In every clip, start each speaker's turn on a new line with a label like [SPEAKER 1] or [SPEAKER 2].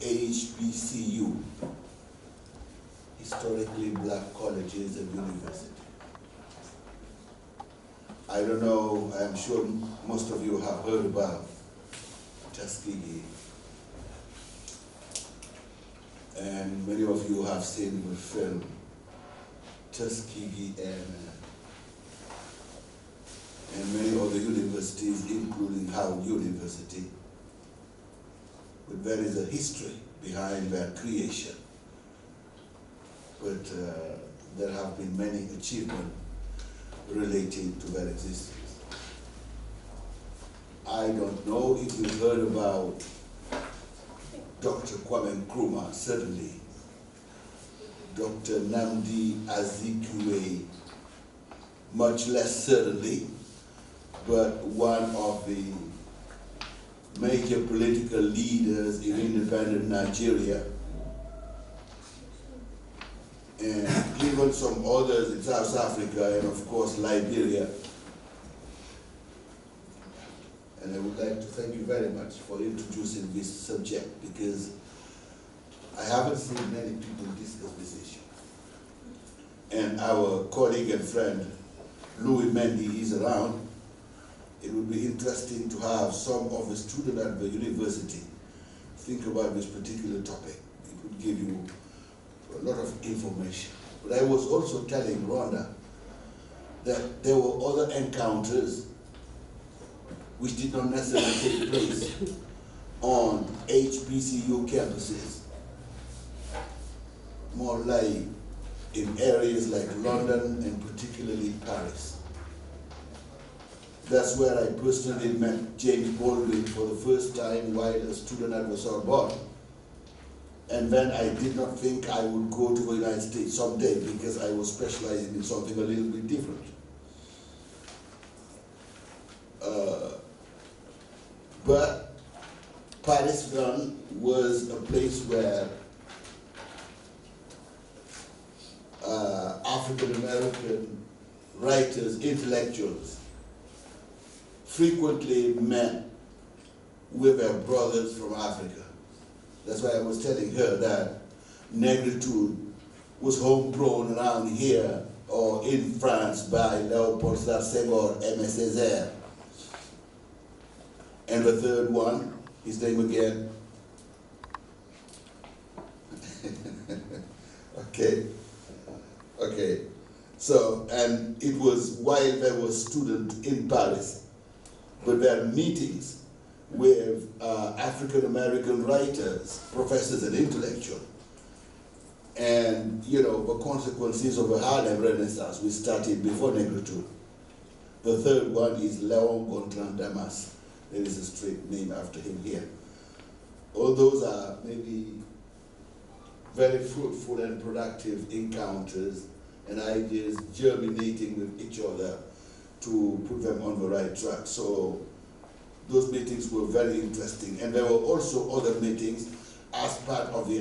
[SPEAKER 1] HBCU, historically black colleges and universities. I don't know, I'm sure most of you have heard about Tuskegee. And many of you have seen the film Tuskegee Airmen. And many other universities, including Howard University. But there is a history behind their creation. But there have been many achievements related to their existence. I don't know if you've heard about Dr. Kwame Nkrumah, certainly. Dr. Nnamdi Azikiwe, much less certainly, but one of the major political leaders in independent Nigeria, and even some others in South Africa and of course Liberia. And I would like to thank you very much for introducing this subject, because I haven't seen many people discuss this issue. And our colleague and friend Louis Mendy is around. It would be interesting to have some of the students at the university think about this particular topic. It would give you a lot of information. But I was also telling Rhonda that there were other encounters which did not necessarily take place on HBCU campuses, more like in areas like London and particularly Paris. That's where I personally met James Baldwin for the first time while a student at the Sorbonne. And then I did not think I would go to the United States someday, because I was specializing in something a little bit different. But Paris was a place where African American writers, intellectuals, frequently met with their brothers from Africa. That's why I was telling her that negritude was homegrown around here or in France by Léopold Sédar Senghor, Aimé Césaire. And the third one, his name again. Okay. So, and it was while there were students in Paris, but there are meetings with African-American writers, professors and intellectuals. And, you know, the consequences of the Harlem Renaissance, which started before negritude. The third one is Léon Gontran Damas. There is a street named after him here. All those are maybe very fruitful and productive encounters and ideas germinating with each other to put them on the right track. So those meetings were very interesting. And there were also other meetings as part of the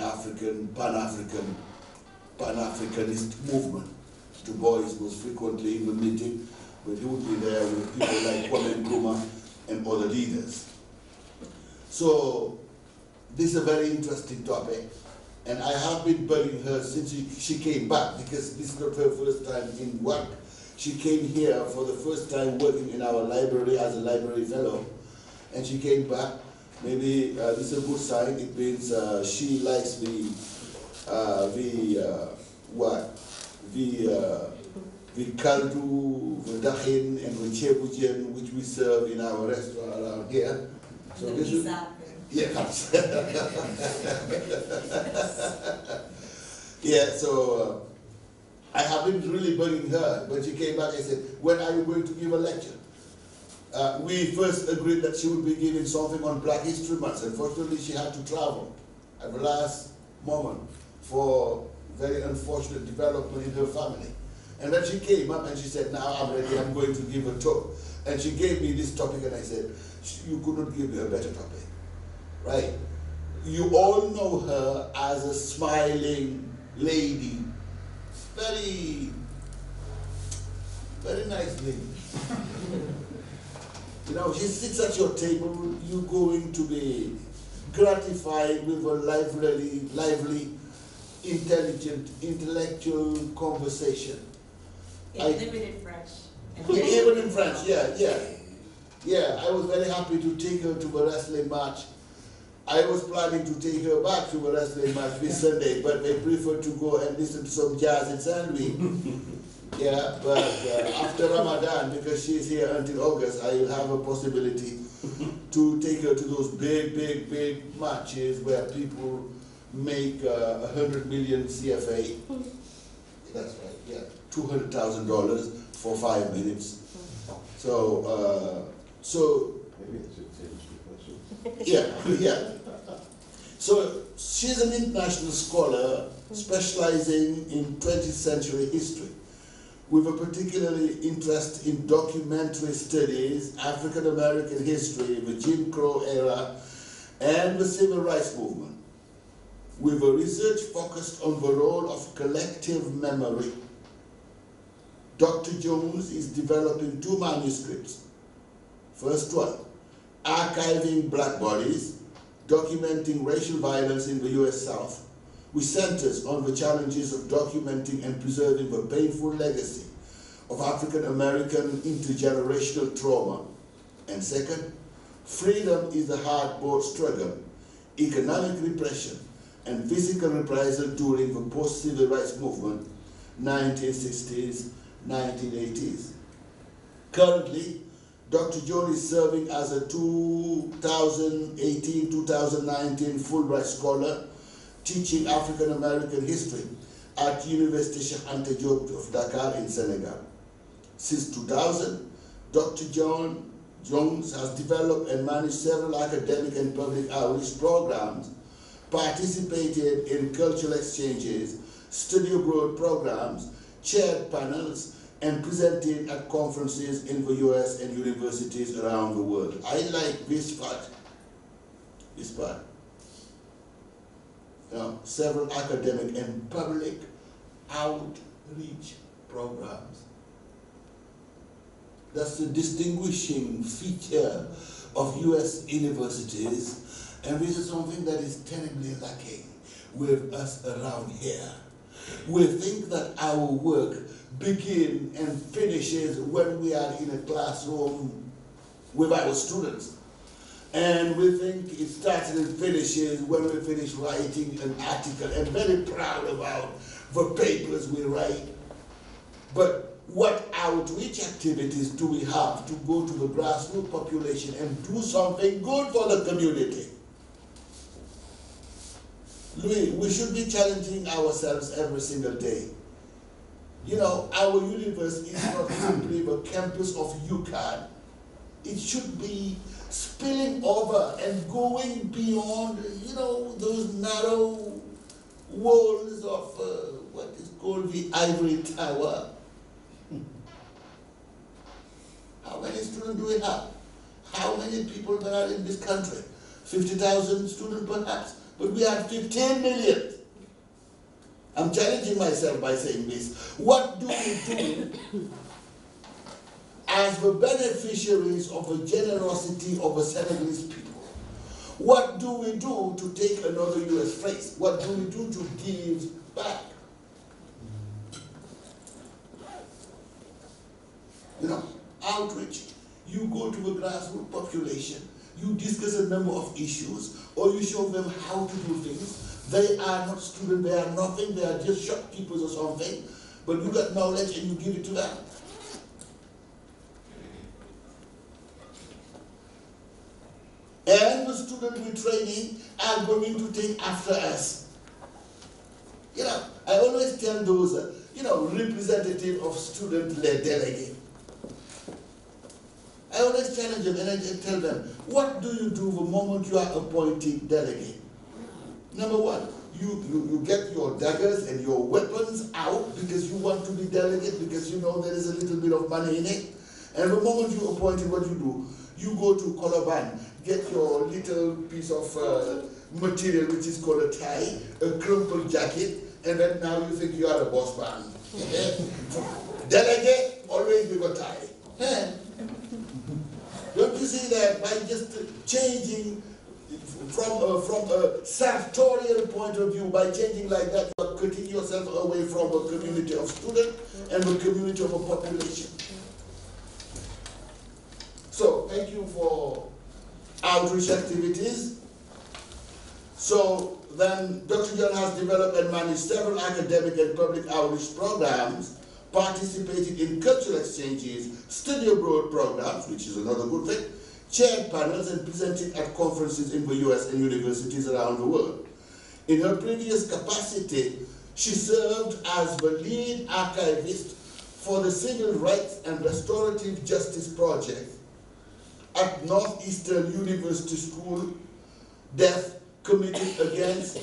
[SPEAKER 1] Pan-Africanist movement. Du Bois was frequently in the meeting, but he would be there with people like Kwame Nkrumah and other leaders. So this is a very interesting topic, and I have been bugging her since she came back, because this is not her first time in work. She came here for the first time working in our library as a library fellow, and she came back. Maybe this is a good sign. It means she likes the kaldu, the dahin, and the chebujen, which we serve in our restaurant around here. So this is, yes. Yeah, so I have been really bugging her. When she came back, I said, when are you going to give a lecture? We first agreed that she would be giving something on Black History Month. Unfortunately, she had to travel at the last moment for very unfortunate development in her family. And then she came up and she said, now I'm ready, I'm going to give a talk. And she gave me this topic, and I said, you could not give me a better topic, right? You all know her as a smiling lady, very, very nice lady. You know, she sits at your table, you're going to be gratified with a lively, intelligent, intellectual conversation.
[SPEAKER 2] Limited French.
[SPEAKER 1] Yeah, even in French, yeah. I was very happy to take her to the wrestling match. I was planning to take her back to the wrestling match this Sunday, but they preferred to go and listen to some jazz in San Louis. Yeah, but after Ramadan, because she's here until August, I will have a possibility to take her to those big matches where people make 100 million CFA. That's right, yeah, $200,000 for 5 minutes. So,
[SPEAKER 3] Maybe I should change the question.
[SPEAKER 1] yeah. So she's an international scholar specializing in 20th century history, with a particularly interest in documentary studies, African American history, the Jim Crow era, and the civil rights movement, with a research focused on the role of collective memory. Dr. Jones is developing 2 manuscripts. First one, Archiving Black Bodies, Documenting Racial Violence in the U.S. South, which centers on the challenges of documenting and preserving the painful legacy of African American intergenerational trauma. And second, Freedom is the Hard-Boiled Struggle, Economic Repression and Physical Reprisal during the Post-Civil Rights Movement, 1960s, 1980s. Currently, Dr. Jones is serving as a 2018-2019 Fulbright Scholar teaching African American history at University Cheikh Anta Diop of Dakar in Senegal. Since 2000, Dr. Jones has developed and managed several academic and public outreach programs, participated in cultural exchanges, study abroad programs, chaired panels, and presented at conferences in the US and universities around the world. I like this part. Several academic and public outreach programs. That's the distinguishing feature of US universities, and this is something that is terribly lacking with us around here. We think that our work begins and finishes when we are in a classroom with our students. And we think it starts and finishes when we finish writing an article, and very proud about the papers we write. But what outreach activities do we have to go to the grassroots population and do something good for the community? Louis, we should be challenging ourselves every single day. You know, our university is not simply the campus of UCAD. It should be spilling over and going beyond, you know, those narrow walls of what is called the ivory tower. How many students do we have? How many people there are in this country? 50,000 students perhaps, but we have 15 million. I'm challenging myself by saying this. What do we do as the beneficiaries of the generosity of the Senegalese people? What do we do to take another US phrase? What do we do to give back? You know, outreach. You go to the grassroots population, you discuss a number of issues, or you show them how to do things. They are not students, they are nothing, they are just shopkeepers or something, but you got knowledge and you give it to them. And the students we're training are going to take after us. You know, I always tell those, representative of student-led delegate. I always challenge them and I tell them, what do you do the moment you are appointed delegate? Number one, you get your daggers and your weapons out because you want to be delegate, because you know there is a little bit of money in it. And the moment you appointed, what you do? You go to Coloban, get your little piece of material which is called a tie, a crumpled jacket, and then now you think you are a boss man. Delegate, always with a tie. Don't you see that by just changing from a sartorial point of view, by changing like that, you are cutting yourself away from a community of students and a community of a population. So, thank you for outreach activities. So, then Dr. John has developed and managed several academic and public outreach programs, participated in cultural exchanges, study abroad programs, which is another good thing, chaired panels and presented at conferences in the US and universities around the world. In her previous capacity, she served as the lead archivist for the Civil Rights and Restorative Justice Project at Northeastern University School, Deaf Committed Against,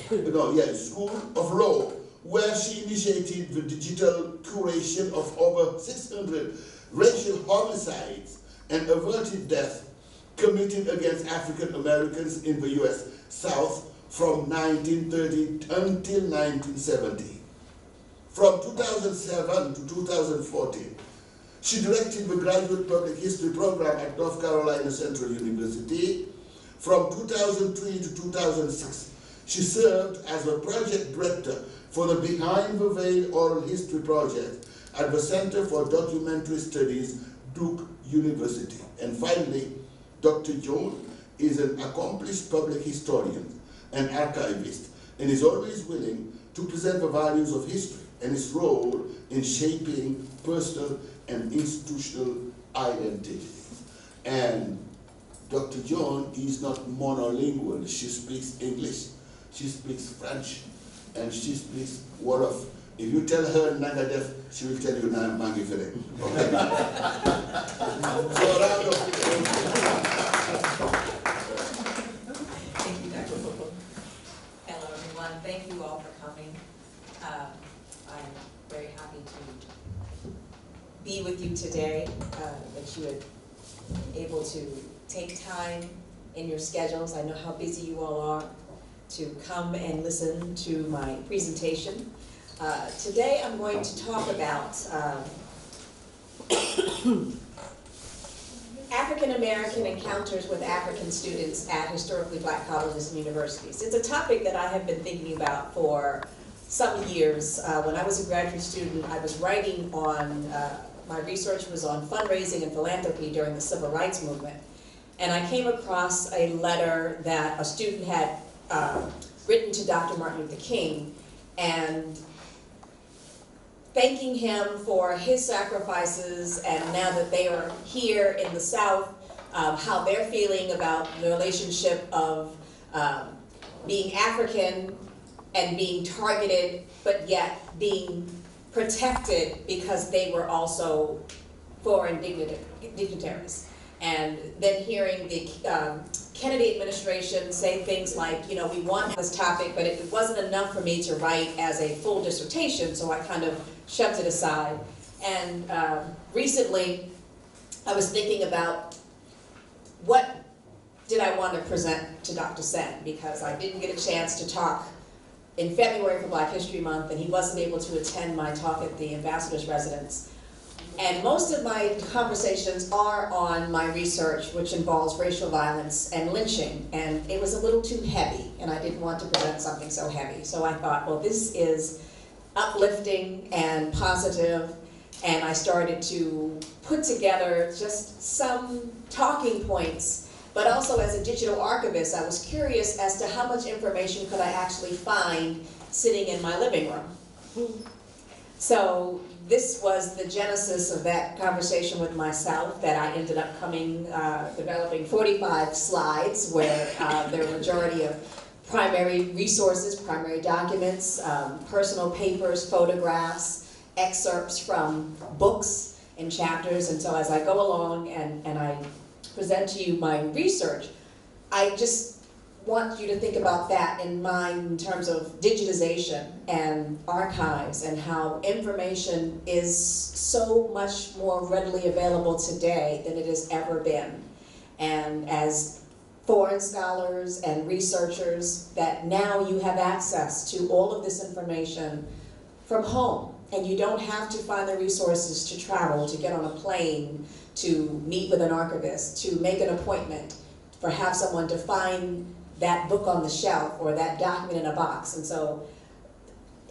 [SPEAKER 1] School of Law, where she initiated the digital curation of over 600 racial homicides and averted death committed against African Americans in the US South from 1930 until 1970. From 2007 to 2014, she directed the Graduate Public History Program at North Carolina Central University. From 2003 to 2006, she served as the project director for the Behind the Veil Oral History Project at the Center for Documentary Studies, Duke University. And finally, Dr. Joan is an accomplished public historian and archivist and is always willing to present the values of history and its role in shaping personal and institutional identity. And Dr. Joan is not monolingual. She speaks English, she speaks French, and she speaks Wolof. If you tell her Nagadef, she will tell you Mangi Fere. Okay? So a round of
[SPEAKER 2] Thank you, Dr. Hello, everyone. Thank you all for coming. I'm very happy to be with you today, that you are able to take time in your schedules. I know how busy you all are to come and listen to my presentation. Today I'm going to talk about African American encounters with African students at historically black colleges and universities. It's a topic that I have been thinking about for some years. When I was a graduate student, I was writing on, my research was on fundraising and philanthropy during the Civil Rights Movement. And I came across a letter that a student had written to Dr. Martin Luther King and thanking him for his sacrifices, and now that they are here in the South, how they're feeling about the relationship of being African and being targeted, but yet being protected because they were also foreign dignitaries. And then hearing the Kennedy administration say things like, you know, we want this topic, but it wasn't enough for me to write as a full dissertation, so I kind of shoved it aside. And recently, I was thinking about what did I want to present to Dr. Sen, because I didn't get a chance to talk in February for Black History Month, and he wasn't able to attend my talk at the ambassador's residence. And most of my conversations are on my research, which involves racial violence and lynching. And it was a little too heavy, and I didn't want to present something so heavy. So I thought, well, this is uplifting and positive, and I started to put together just some talking points. But also as a digital archivist, I was curious as to how much information could I actually find sitting in my living room. So this was the genesis of that conversation with myself, that I ended up developing 45 slides where there are a majority of primary resources, primary documents, personal papers, photographs, excerpts from books and chapters. And so as I go along and I present to you my research, I just want you to think about that in mind in terms of digitization and archives, and how information is so much more readily available today than it has ever been. And as foreign scholars and researchers, that now you have access to all of this information from home, and you don't have to find the resources to travel, to get on a plane, to meet with an archivist, to make an appointment, for have someone to find that book on the shelf or that document in a box. And so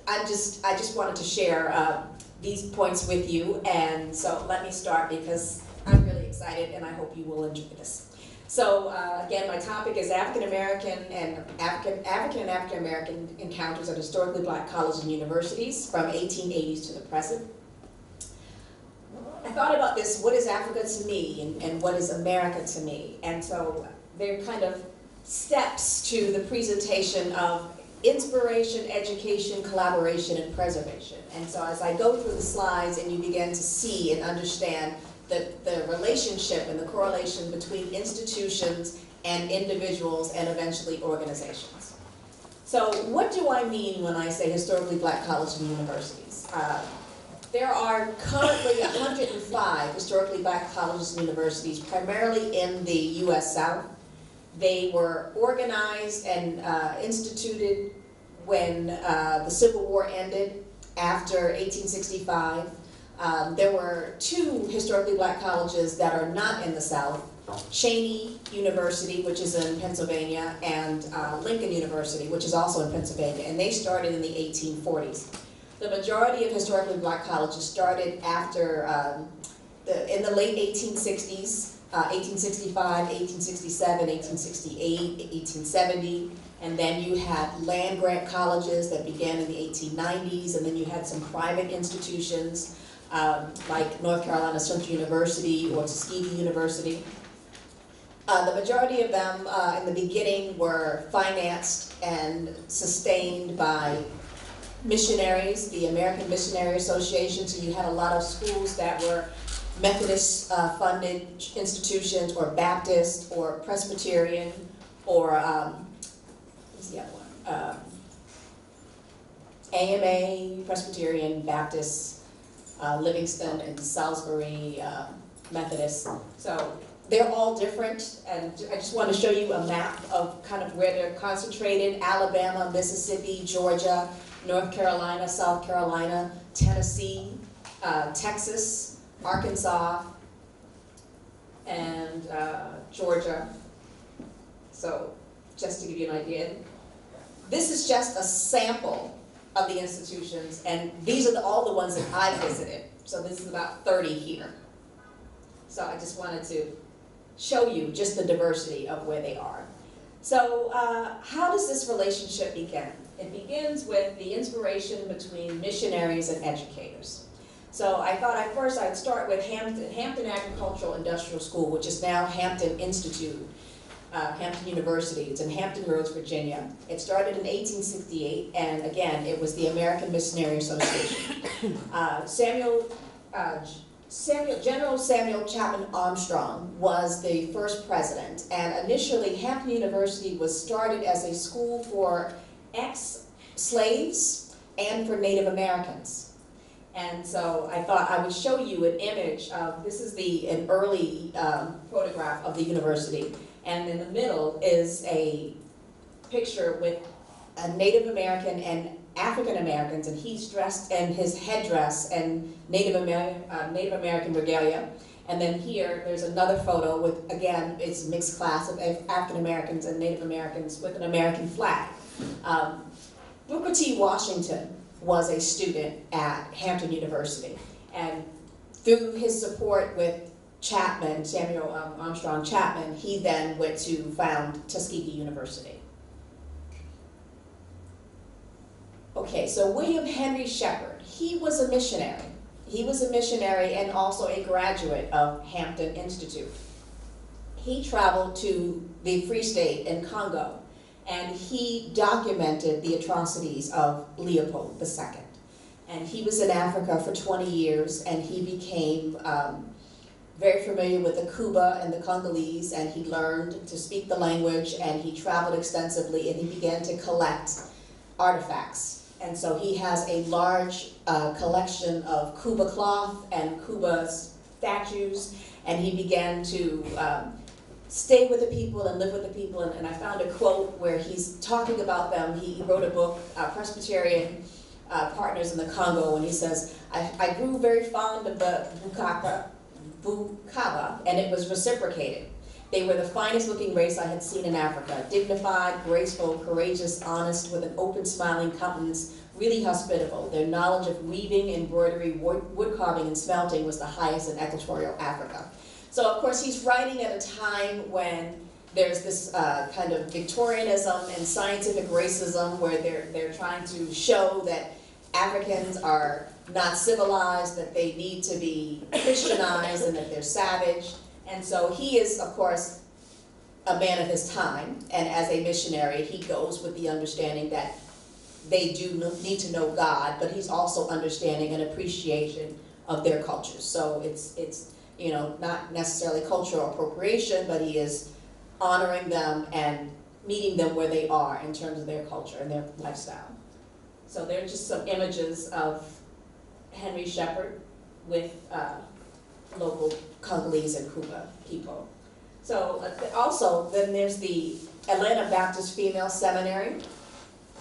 [SPEAKER 2] I just wanted to share these points with you. And so let me start because I'm really excited and I hope you will enjoy this. So again, my topic is African and African American encounters at historically black colleges and universities from 1880s to the present. I thought about this, what is Africa to me and what is America to me? And so they're kind of steps to the presentation of inspiration, education, collaboration, and preservation. And so as I go through the slides and you begin to see and understand the relationship and the correlation between institutions and individuals and eventually organizations. So what do I mean when I say historically black colleges and universities? There are currently 105 historically black colleges and universities, primarily in the U.S. South. They were organized and instituted when the Civil War ended after 1865. There were two historically black colleges that are not in the South, Cheney University, which is in Pennsylvania, and Lincoln University, which is also in Pennsylvania, and they started in the 1840s. The majority of historically black colleges started after, in the late 1860s, 1865, 1867, 1868, 1870, and then you had land-grant colleges that began in the 1890s, and then you had some private institutions like North Carolina Central University or Tuskegee University. The majority of them in the beginning were financed and sustained by missionaries, the American Missionary Association, so you had a lot of schools that were Methodist funded institutions or Baptist or Presbyterian or what's the other one? AMA, Presbyterian, Baptist, Livingston and Salisbury Methodist. So they're all different, and I just want to show you a map of kind of where they're concentrated: Alabama, Mississippi, Georgia, North Carolina, South Carolina, Tennessee, Texas, Arkansas, and Georgia. So just to give you an idea, this is just a sample of the institutions, and these are all the ones that I visited. So this is about 30 here. So I just wanted to show you just the diversity of where they are. So how does this relationship begin? It begins with the inspiration between missionaries and educators. So I thought I'd start with Hampton Agricultural Industrial School, which is now Hampton Institute, Hampton University. It's in Hampton Roads, Virginia. It started in 1868, and again, it was the American Missionary Association. General Samuel Chapman Armstrong was the first president, and initially Hampton University was started as a school for ex-slaves and for Native Americans. And so I thought I would show you an image of, this is an early photograph of the university, and in the middle is a picture with a Native American and African Americans, and he's dressed in his headdress and Native American regalia. And then here, there's another photo with, again, it's a mixed class of African Americans and Native Americans with an American flag. Booker T. Washington was a student at Hampton University, and through his support with Chapman, Samuel Armstrong Chapman, he then went to found Tuskegee University. Okay, so William Henry Shepherd, he was a missionary. He was a missionary and also a graduate of Hampton Institute. He traveled to the Free State in Congo, and he documented the atrocities of Leopold II. And he was in Africa for 20 years, and he became very familiar with the Kuba and the Congolese, and he learned to speak the language, and he traveled extensively, and he began to collect artifacts. And so he has a large collection of Kuba cloth and Kuba statues, and he began to stay with the people and live with the people. And I found a quote where he's talking about them. He wrote a book, Presbyterian Partners in the Congo, and he says, I grew very fond of the bukaba, and it was reciprocated. They were the finest looking race I had seen in Africa. Dignified, graceful, courageous, honest, with an open, smiling countenance, really hospitable. Their knowledge of weaving, embroidery, wood carving, and smelting was the highest in equatorial Africa. So of course he's writing at a time when there's this kind of Victorianism and scientific racism where they're trying to show that Africans are not civilized, that they need to be Christianized, and that they're savage. And so he is, of course, a man of his time, and as a missionary, he goes with the understanding that they do need to know God, but he's also understanding and appreciation of their cultures. So it's you know, not necessarily cultural appropriation, but he is honoring them and meeting them where they are in terms of their culture and their lifestyle. So there are just some images of Henry Shepherd with local Congolese and Kuba people. So also, then there's the Atlanta Baptist Female Seminary.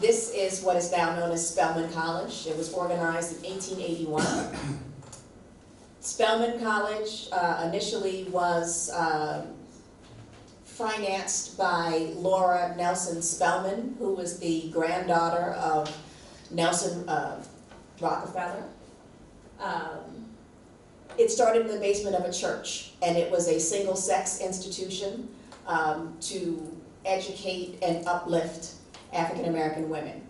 [SPEAKER 2] This is what is now known as Spelman College. It was organized in 1881. Spelman College initially was financed by Laura Nelson Spelman, who was the granddaughter of Nelson Rockefeller. It started in the basement of a church, and it was a single-sex institution to educate and uplift African-American women.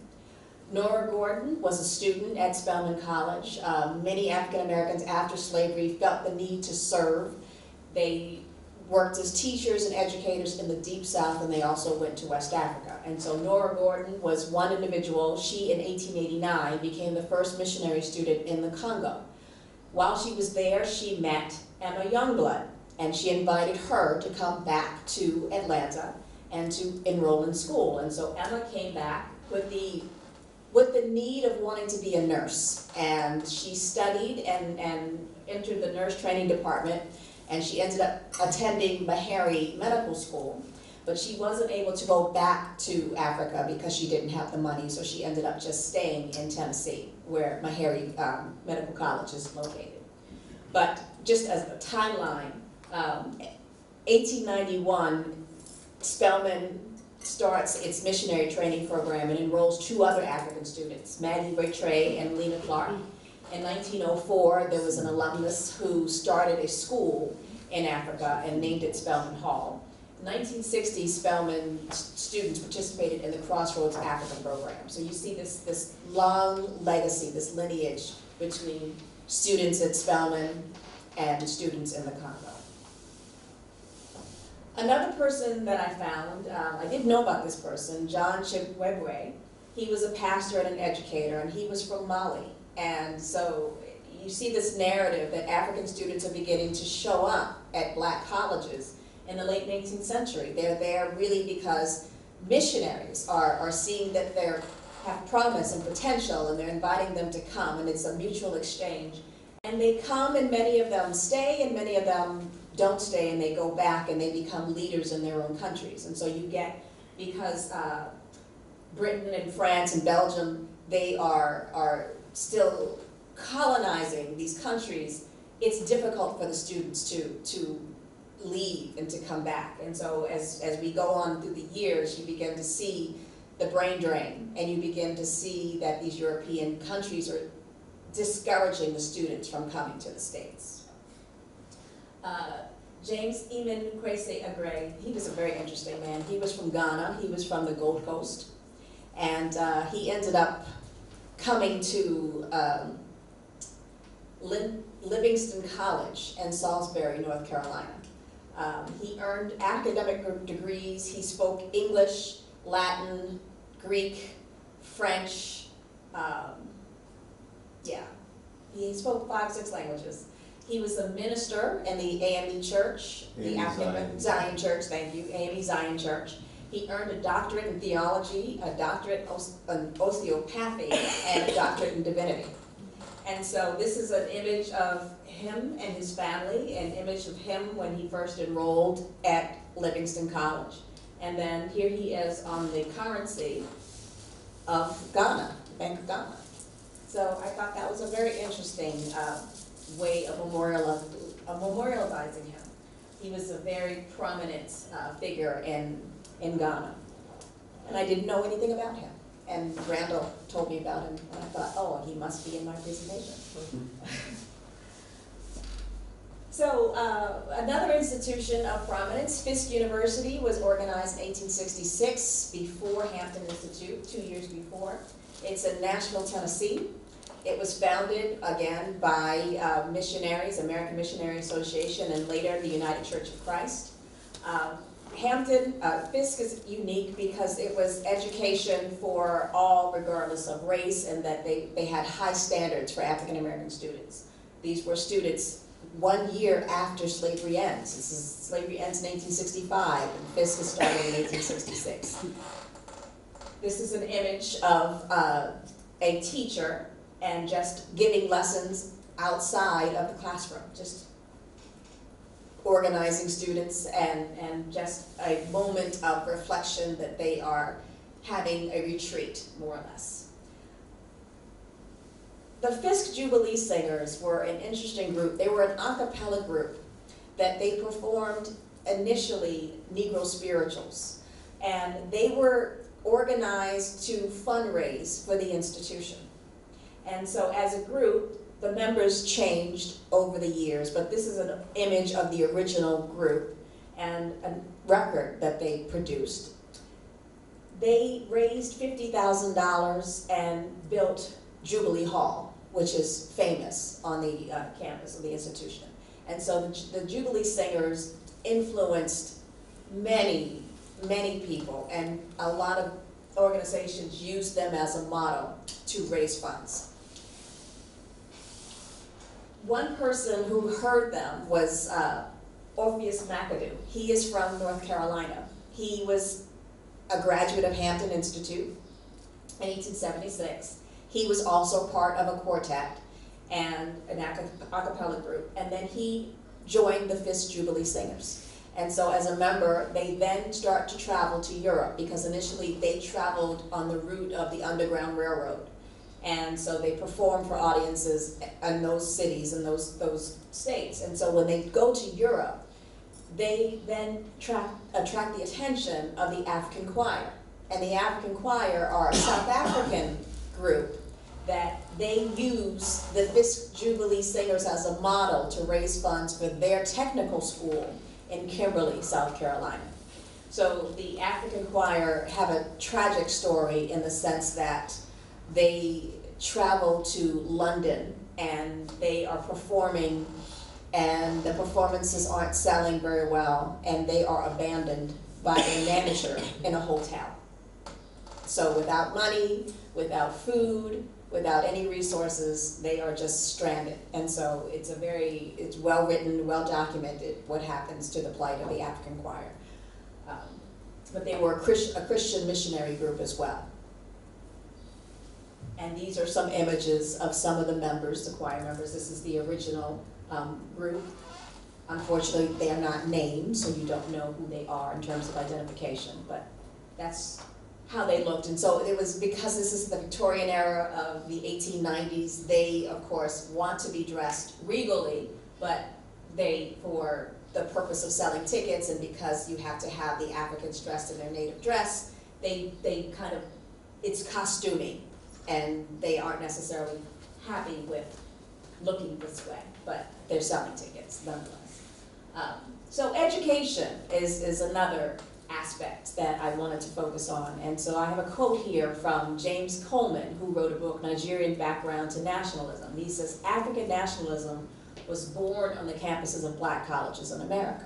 [SPEAKER 2] Nora Gordon was a student at Spelman College. Many African-Americans after slavery felt the need to serve. They worked as teachers and educators in the Deep South, and they also went to West Africa. And so Nora Gordon was one individual. She, in 1889, became the first missionary student in the Congo. While she was there, she met Emma Youngblood, and she invited her to come back to Atlanta and to enroll in school. And so Emma came back with the need of wanting to be a nurse. And she studied and entered the nurse training department, and she ended up attending Meharry Medical School. But she wasn't able to go back to Africa because she didn't have the money, so she ended up just staying in Tennessee, where Meharry Medical College is located. But just as a timeline, 1891, Spelman starts its missionary training program and enrolls 2 other African students, Maggie Rattray and Lena Clark. In 1904, there was an alumnus who started a school in Africa and named it Spelman Hall. In 1960, Spelman students participated in the Crossroads Africa program. So you see this long legacy, this lineage between students at Spelman and students in the Congo. Another person that I found, I didn't know about this person, John Chibwebwe. He was a pastor and an educator, and he was from Mali. And so you see this narrative that African students are beginning to show up at black colleges in the late 19th century. They're there really because missionaries are seeing that they have promise and potential, and they're inviting them to come, and it's a mutual exchange. And they come, and many of them stay, and many of them don't stay, and they go back, and they become leaders in their own countries. And so you get, because Britain and France and Belgium, they are still colonizing these countries, it's difficult for the students to leave and to come back. And so as we go on through the years, you begin to see the brain drain, and you begin to see that these European countries are discouraging the students from coming to the States. James Eamon Kwesi Agre, he was a very interesting man. He was from Ghana, he was from the Gold Coast, and he ended up coming to Livingston College in Salisbury, North Carolina. He earned academic degrees. He spoke English, Latin, Greek, French. He spoke 5 or 6 languages. He was a minister in the AME Church, the African Zion Church, thank you, AME Zion Church. He earned a doctorate in theology, a doctorate in osteopathy, and a doctorate in divinity. And so this is an image of him and his family, an image of him when he first enrolled at Livingston College. And then here he is on the currency of Ghana, Bank of Ghana. So I thought that was a very interesting way of memorializing him. He was a very prominent figure in Ghana. And I didn't know anything about him. And Randall told me about him, and I thought, oh, he must be in my presentation. So another institution of prominence, Fisk University, was organized in 1866 before Hampton Institute, 2 years before. It's in Nashville, Tennessee. It was founded, again, by missionaries, American Missionary Association, and later the United Church of Christ. Fisk is unique because it was education for all, regardless of race, and that they had high standards for African American students. These were students 1 year after slavery ends. Slavery ends in 1865, and Fisk is started in 1866. This is an image of a teacher and just giving lessons outside of the classroom, just organizing students and just a moment of reflection that they are having a retreat, more or less. The Fisk Jubilee Singers were an interesting group. They were an a cappella group that they performed initially Negro spirituals. And they were organized to fundraise for the institution. And so as a group, the members changed over the years, but this is an image of the original group and a record that they produced. They raised $50,000 and built Jubilee Hall, which is famous on the campus of the institution. And so the Jubilee Singers influenced many, many people, and a lot of organizations used them as a model to raise funds. One person who heard them was Orpheus McAdoo. He is from North Carolina. He was a graduate of Hampton Institute in 1876. He was also part of a quartet and an a cappella group, and then he joined the Fisk Jubilee Singers. And so as a member, they then start to travel to Europe, because initially they traveled on the route of the Underground Railroad. And so they perform for audiences in those cities and those states. And so when they go to Europe, they then attract the attention of the African Choir. And the African Choir are a South African group that they use the Fisk Jubilee Singers as a model to raise funds for their technical school in Kimberly, South Carolina. So the African Choir have a tragic story in the sense that they travel to London and they are performing, and the performances aren't selling very well, and they are abandoned by a manager in a hotel. So without money, without food, without any resources, they are just stranded. And so it's well written, well documented what happens to the plight of the African Choir. But they were a Christian missionary group as well. And these are some images of some of the members, the choir members. This is the original group. Unfortunately, they are not named, so you don't know who they are in terms of identification, but that's how they looked. And so it was because this is the Victorian era of the 1890s, they, of course, want to be dressed regally, but they, for the purpose of selling tickets and because you have to have the Africans dressed in their native dress, they kind of, it's costuming, and they aren't necessarily happy with looking this way, but they're selling tickets nonetheless. So education is another aspect that I wanted to focus on. And so I have a quote here from James Coleman, who wrote a book, Nigerian Background to Nationalism. He says, African nationalism was born on the campuses of black colleges in America.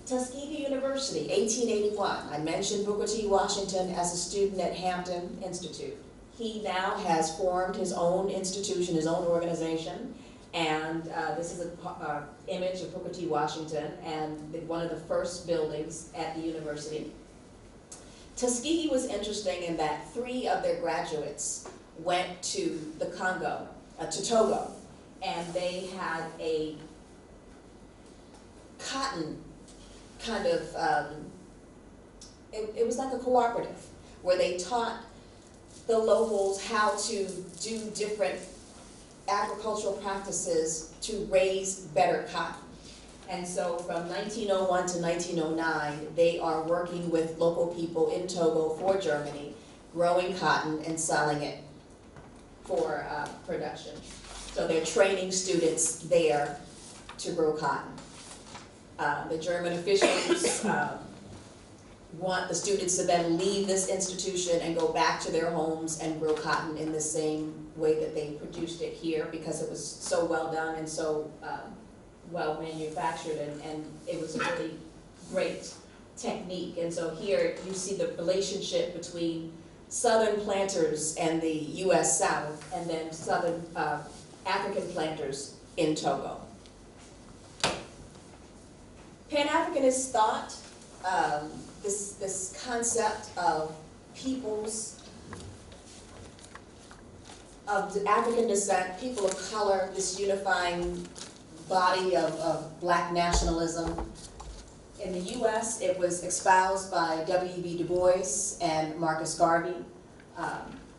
[SPEAKER 2] Tuskegee University, 1881. I mentioned Booker T. Washington as a student at Hampton Institute. He now has formed his own institution, his own organization, and this is an image of Booker T. Washington and one of the first buildings at the university. Tuskegee was interesting in that 3 of their graduates went to the Congo, to Togo, and they had a cotton kind of, it was like a cooperative where they taught the locals how to do different agricultural practices to raise better cotton. And so from 1901 to 1909, they are working with local people in Togo for Germany, growing cotton and selling it for production. So they're training students there to grow cotton. The German officials want the students to then leave this institution and go back to their homes and grow cotton in the same way that they produced it here, because it was so well done and so well manufactured, and it was a really great technique. And so here you see the relationship between Southern planters and the U.S. South, and then Southern African planters in Togo. Pan-Africanist thought, this concept of peoples of African descent, people of color, this unifying body of black nationalism. In the U.S., it was espoused by W.B. Du Bois and Marcus Garvey.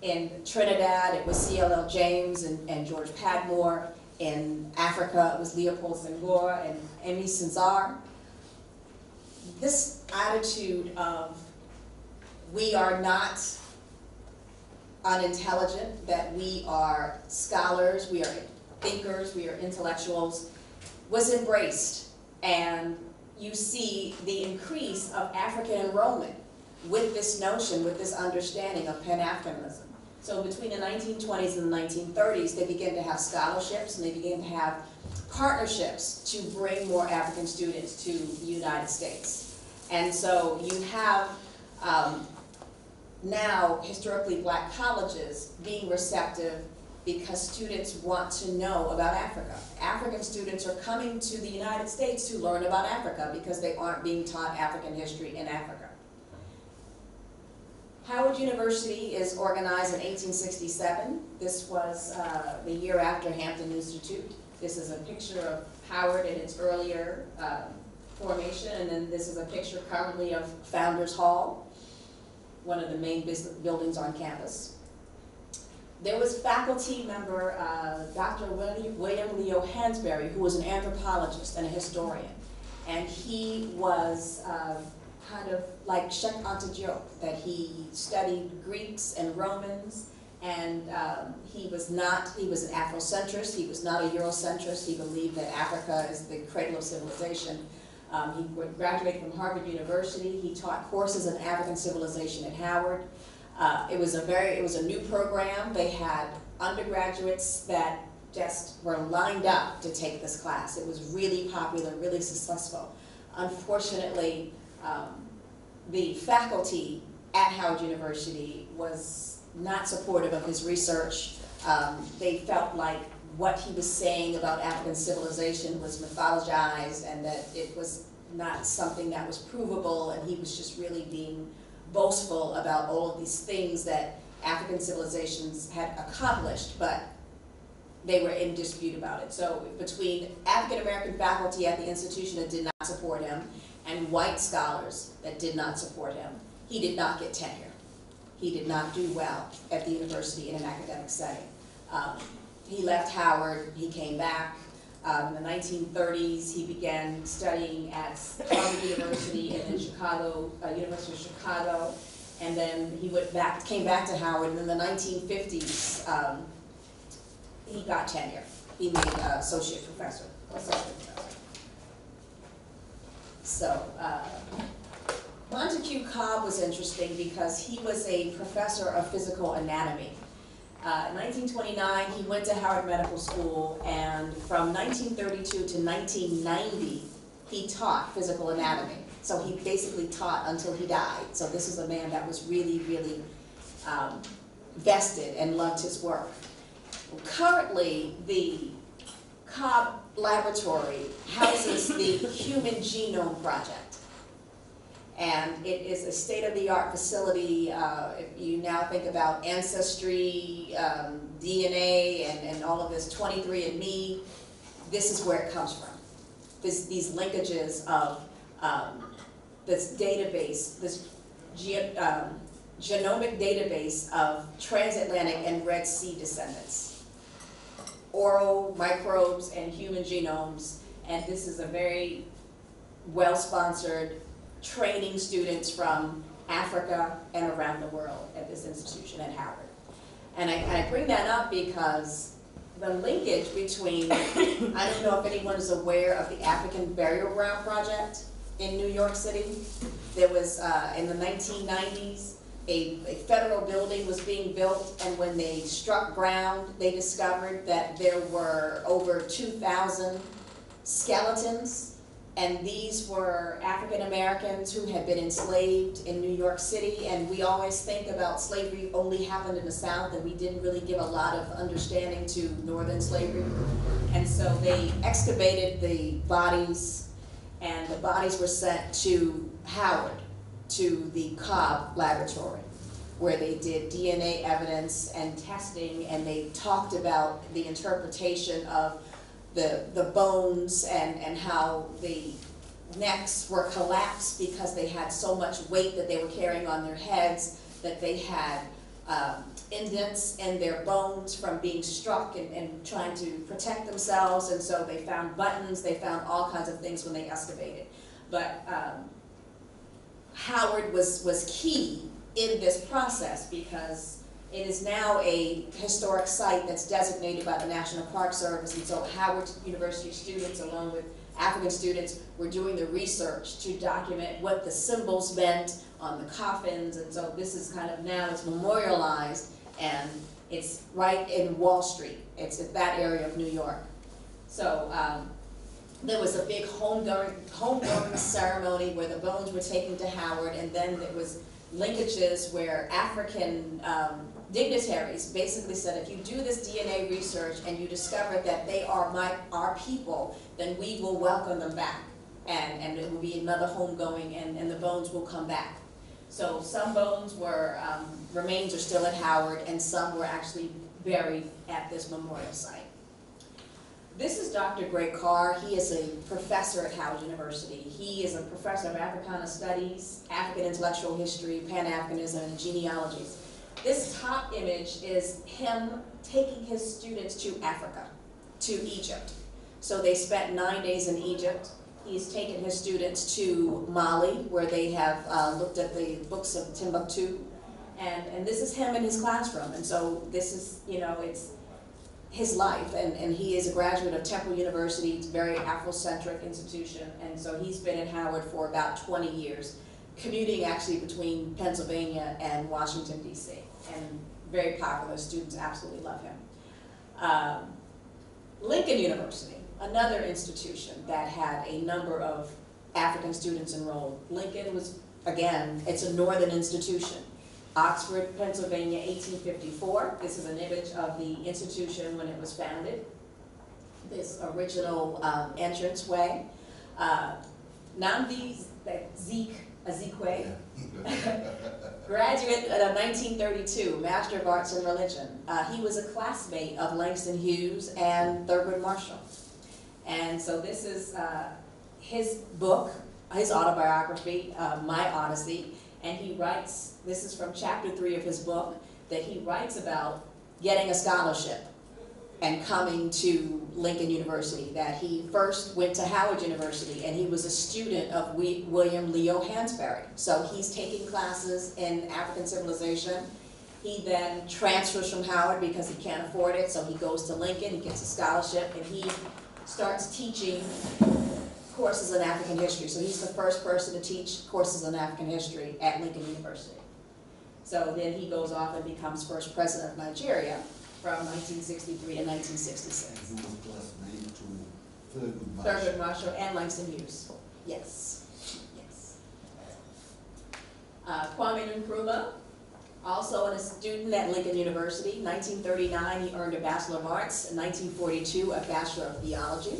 [SPEAKER 2] In Trinidad, it was C.L.L. James and George Padmore. In Africa, it was Leopold Senghor and Aimé Césaire. This attitude of we are not unintelligent, that we are scholars, we are thinkers, we are intellectuals, was embraced. And you see the increase of African enrollment with this notion, with this understanding of Pan-Africanism. So between the 1920s and the 1930s, they began to have scholarships and they began to have partnerships to bring more African students to the United States. And so you have now historically black colleges being receptive because students want to know about Africa. African students are coming to the United States to learn about Africa because they aren't being taught African history in Africa. Howard University is organized in 1867. This was the year after Hampton Institute. This is a picture of Howard in its earlier formation, and then this is a picture currently of Founders Hall, one of the main buildings on campus. There was faculty member Dr. William Leo Hansberry, who was an anthropologist and a historian, and he was kind of like Cheikh Anta Diop, that he studied Greeks and Romans, and he was an Afrocentrist, he was not a Eurocentrist. He believed that Africa is the cradle of civilization. He graduated from Harvard University. He taught courses in African civilization at Howard. It was a new program. They had undergraduates that just were lined up to take this class. It was really popular, really successful. Unfortunately, the faculty at Howard University was not supportive of his research. They felt like what he was saying about African civilization was mythologized and that it was not something that was provable, and he was just really being boastful about all of these things that African civilizations had accomplished, but they were in dispute about it. So between African American faculty at the institution that did not support him and white scholars that did not support him, he did not get tenure. He did not do well at the university in an academic setting. He left Howard, he came back. In the 1930s, he began studying at Harvard University and then Chicago, University of Chicago, and then he came back to Howard, and in the 1950s, he got tenure. He made associate professor. So, Montague Cobb was interesting because he was a professor of physical anatomy. In 1929, he went to Howard Medical School, and from 1932 to 1990, he taught physical anatomy. So he basically taught until he died. So this is a man that was really, really vested and loved his work. Currently, the Cobb Laboratory houses the Human Genome Project. And it is a state-of-the-art facility. If you now think about Ancestry, DNA, and all of this 23andMe, this is where it comes from. These linkages of this database, this genomic database of transatlantic and Red Sea descendants. oral microbes and human genomes, and this is a very well-sponsored training students from Africa and around the world at this institution at Howard. And I bring that up because the linkage between, I don't know if anyone is aware of the African Burial Ground Project in New York City. There was, in the 1990s, a federal building was being built, and when they struck ground, they discovered that there were over 2,000 skeletons, and these were African Americans who had been enslaved in New York City. And we always think about slavery only happened in the South, and we didn't really give a lot of understanding to Northern slavery. And so they excavated the bodies, and the bodies were sent to Howard, to the Cobb Laboratory, where they did DNA evidence and testing, and they talked about the interpretation of the bones and how the necks were collapsed because they had so much weight that they were carrying on their heads, that they had indents in their bones from being struck and trying to protect themselves. And so they found buttons, they found all kinds of things when they excavated. But Howard was key in this process because it is now a historic site that's designated by the National Park Service, and so Howard University students, along with African students, were doing the research to document what the symbols meant on the coffins, and so this is kind of now, it's memorialized, and it's right in Wall Street. It's at that area of New York. So there was a big homegoing ceremony where the bones were taken to Howard, and then there was linkages where African dignitaries basically said, if you do this DNA research and you discover that they are our people, then we will welcome them back, and it will be another homegoing, and the bones will come back. So some bones were, remains are still at Howard, and some were actually buried at this memorial site. This is Dr. Greg Carr. He is a professor at Howard University. He is a professor of Africana Studies, African Intellectual History, Pan-Africanism, and genealogies. This top image is him taking his students to Africa, to Egypt. So they spent 9 days in Egypt. He's taken his students to Mali, where they have looked at the books of Timbuktu. And this is him in his classroom. And so this is, you know, it's his life, and he is a graduate of Temple University. It's a very Afrocentric institution, and so he's been at Howard for about 20 years, commuting actually between Pennsylvania and Washington, D.C., and very popular. Students absolutely love him. Lincoln University, another institution that had a number of African students enrolled. Lincoln was, again, it's a northern institution. Oxford, Pennsylvania, 1854. This is an image of the institution when it was founded. This original entranceway. Nnamdi Azikiwe, graduate of 1932, Master of Arts in Religion. He was a classmate of Langston Hughes and Thurgood Marshall. And so this is his book, his autobiography, My Odyssey. And he writes, this is from chapter 3 of his book, that he writes about getting a scholarship and coming to Lincoln University, that he first went to Howard University, and he was a student of William Leo Hansberry. So he's taking classes in African civilization. He then transfers from Howard because he can't afford it, so he goes to Lincoln, he gets a scholarship, and he starts teaching courses in African history. So he's the first person to teach courses in African history at Lincoln University. So then he goes off and becomes first president of Nigeria from 1963 to 1966.
[SPEAKER 1] He was classmate to Thurgood Marshall.
[SPEAKER 2] Thurgood Marshall and Langston Hughes. Yes. Yes. Kwame Nkrumah, also a student at Lincoln University. 1939, he earned a Bachelor of Arts. In 1942, a Bachelor of Theology.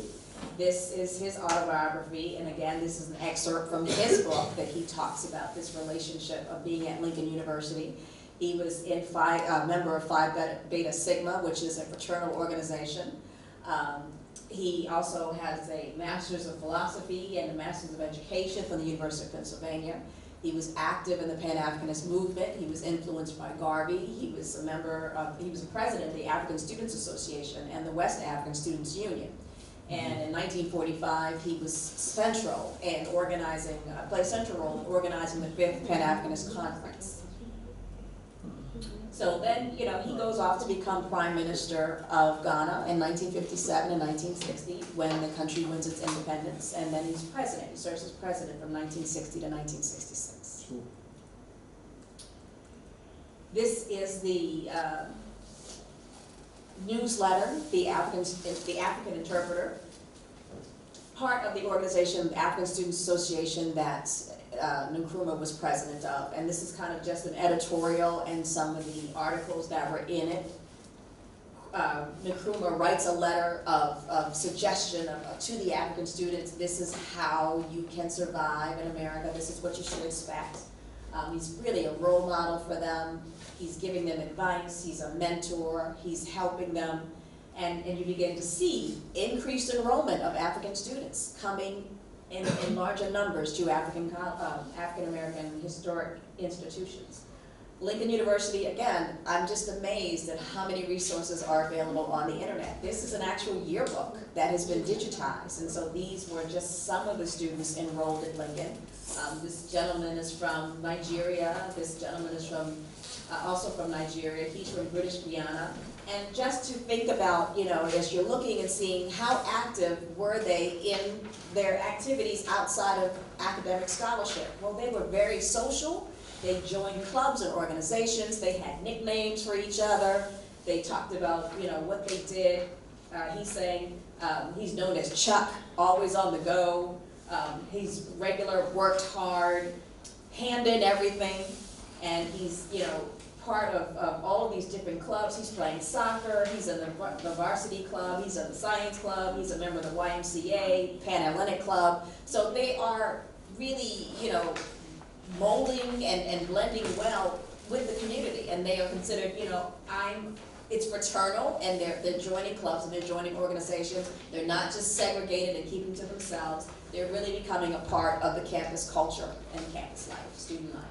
[SPEAKER 2] This is his autobiography, and again, this is an excerpt from his book that he talks about this relationship of being at Lincoln University. He was a member of Phi Beta Sigma, which is a fraternal organization. He also has a Master's of Philosophy and a Master's of Education from the University of Pennsylvania. He was active in the Pan-Africanist movement. He was influenced by Garvey. He was a member of, he was a president of the African Students Association and the West African Students Union. And in 1945, he was central in organizing, played a central role in organizing the 5th Pan-Africanist Conference. So then, you know, he goes off to become Prime Minister of Ghana in 1957 and 1960 when the country wins its independence, and then he's president. He serves as president from 1960 to 1966.
[SPEAKER 3] Sure.
[SPEAKER 2] This is the newsletter, the African Interpreter, part of the organization, the African Students Association, that Nkrumah was president of, and this is kind of just an editorial and some of the articles that were in it. Nkrumah writes a letter of suggestion to the African students. This is how you can survive in America. This is what you should expect. He's really a role model for them. He's giving them advice. He's a mentor. He's helping them. And you begin to see increased enrollment of African students coming in larger numbers to African-American historic institutions. Lincoln University, again, I'm just amazed at how many resources are available on the internet. This is an actual yearbook that has been digitized, and so these were just some of the students enrolled at Lincoln. This gentleman is from Nigeria. This gentleman is from also from Nigeria. He's from British Guiana. And just to think about, you know, as you're looking and seeing how active were they in their activities outside of academic scholarship. Well, they were very social. They joined clubs and organizations. They had nicknames for each other. They talked about, you know, what they did. He's saying he's known as Chuck, always on the go. He's regular, worked hard, hand in everything, and he's, you know, part of all of these different clubs. He's playing soccer, he's in the varsity club, he's in the science club, he's a member of the YMCA, Pan-Atlantic Club. So they are really, you know, molding and blending well with the community, and they are considered, you know, it's fraternal, and they're joining clubs and they're joining organizations. They're not just segregated and keeping to themselves. They're really becoming a part of the campus culture and campus life, student life.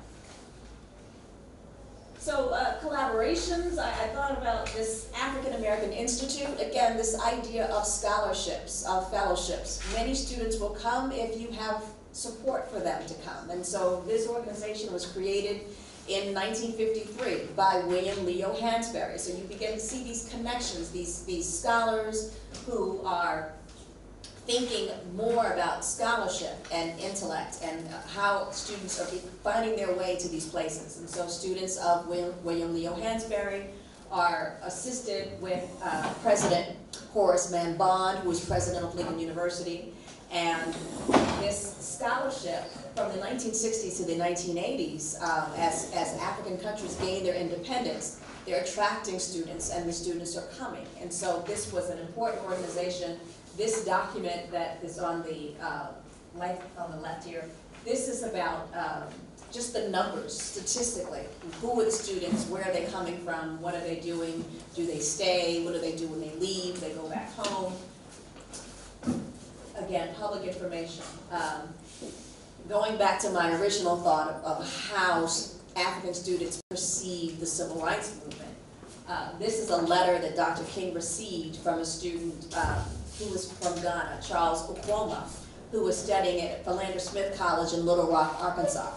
[SPEAKER 2] So collaborations, I thought about this African American Institute. Again, this idea of scholarships, of fellowships. Many students will come if you have support for them to come. And so this organization was created in 1953 by William Leo Hansberry. So you begin to see these connections, these scholars who are thinking more about scholarship and intellect and how students are finding their way to these places. And so students of William Leo Hansberry are assisted with President Horace Mann Bond, who was president of Lincoln University. And this scholarship from the 1960s to the 1980s, as African countries gain their independence, they're attracting students, and the students are coming. And so this was an important organization. This document that is on the left here, this is about just the numbers, statistically. Who are the students? Where are they coming from? What are they doing? Do they stay? What do they do when they leave? They go back home. Again, public information. Going back to my original thought of how African students perceive the civil rights movement, this is a letter that Dr. King received from a student who was from Ghana, Charles Okwoma, who was studying at Philander Smith College in Little Rock, Arkansas.